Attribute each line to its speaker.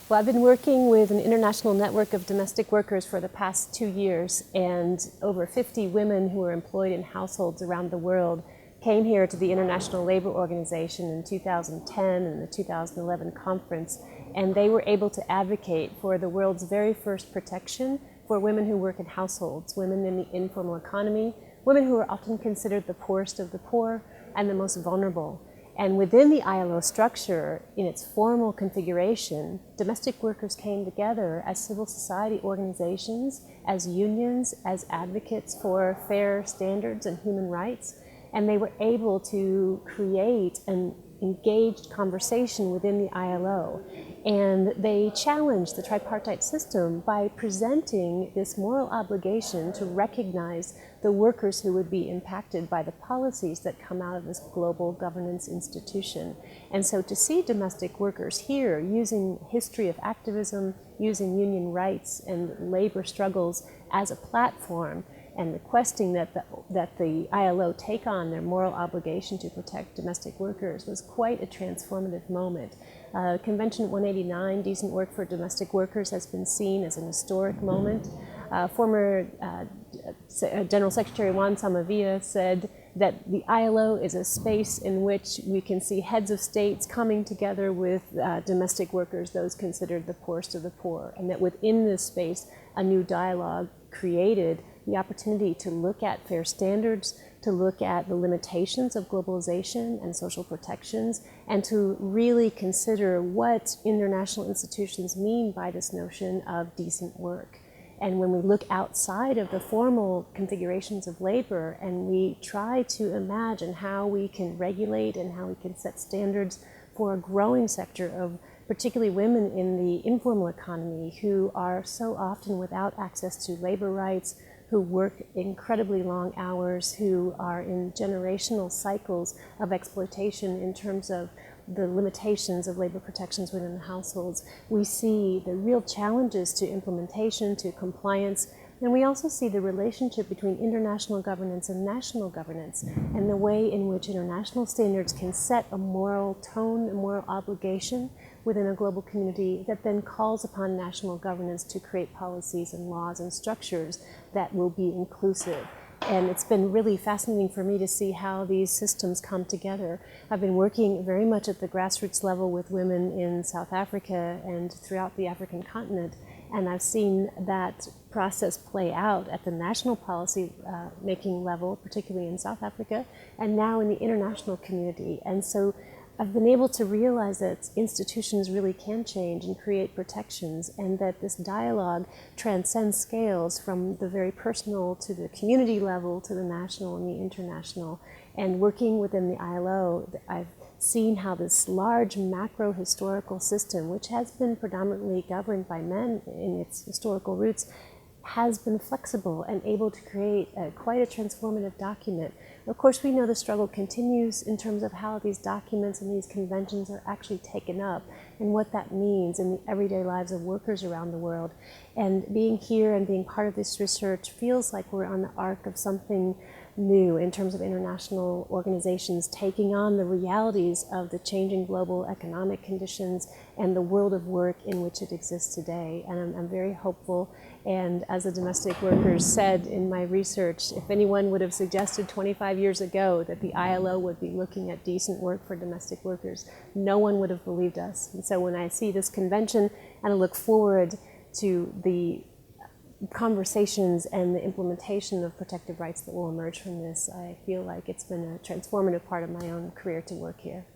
Speaker 1: Well, I've been working with an international network of domestic workers for the past 2 years, and over 50 women who are employed in households around the world came here to the International Labor Organization in 2010 and the 2011 conference, and they were able to advocate for the world's very first protection for women who work in households, women in the informal economy, women who are often considered the poorest of the poor and the most vulnerable. And within the ILO structure, in its formal configuration, domestic workers came together as civil society organizations, as unions, as advocates for fair standards and human rights, and they were able to create an engaged conversation within the ILO. And they challenged the tripartite system by presenting this moral obligation to recognize the workers who would be impacted by the policies that come out of this global governance institution. And so to see domestic workers here using history of activism, using union rights and labor struggles as a platform, and requesting that the ILO take on their moral obligation to protect domestic workers was quite a transformative moment. Convention 189, Decent Work for Domestic Workers, has been seen as an historic moment. Former General Secretary Juan Samavia said that the ILO is a space in which we can see heads of states coming together with domestic workers, those considered the poorest of the poor, and that within this space a new dialogue created the opportunity to look at fair standards, to look at the limitations of globalization and social protections, and to really consider what international institutions mean by this notion of decent work. And when we look outside of the formal configurations of labor and we try to imagine how we can regulate and how we can set standards for a growing sector of particularly women in the informal economy who are so often without access to labor rights, who work incredibly long hours, who are in generational cycles of exploitation in terms of the limitations of labor protections within the households, we see the real challenges to implementation, to compliance, and we also see the relationship between international governance and national governance, and the way in which international standards can set a moral tone, a moral obligation within a global community that then calls upon national governance to create policies and laws and structures that will be inclusive. And it's been really fascinating for me to see how these systems come together. I've been working very much at the grassroots level with women in South Africa and throughout the African continent, and I've seen that process play out at the national policy making level, particularly in South Africa, and now in the international community. And so I've been able to realize that institutions really can change and create protections, and that this dialogue transcends scales from the very personal to the community level to the national and the international. And working within the ILO, I've seen how this large macro historical system, which has been predominantly governed by men in its historical roots, has been flexible and able to create quite a transformative document. Of course, we know the struggle continues in terms of how these documents and these conventions are actually taken up and what that means in the everyday lives of workers around the world. And being here and being part of this research feels like we're on the arc of something new in terms of international organizations taking on the realities of the changing global economic conditions and the world of work in which it exists today. And I'm very hopeful. And as the domestic workers said in my research, if anyone would have suggested 25 years ago that the ILO would be looking at decent work for domestic workers, no one would have believed us. And so when I see this convention and I look forward to the conversations and the implementation of protective rights that will emerge from this, I feel like it's been a transformative part of my own career to work here.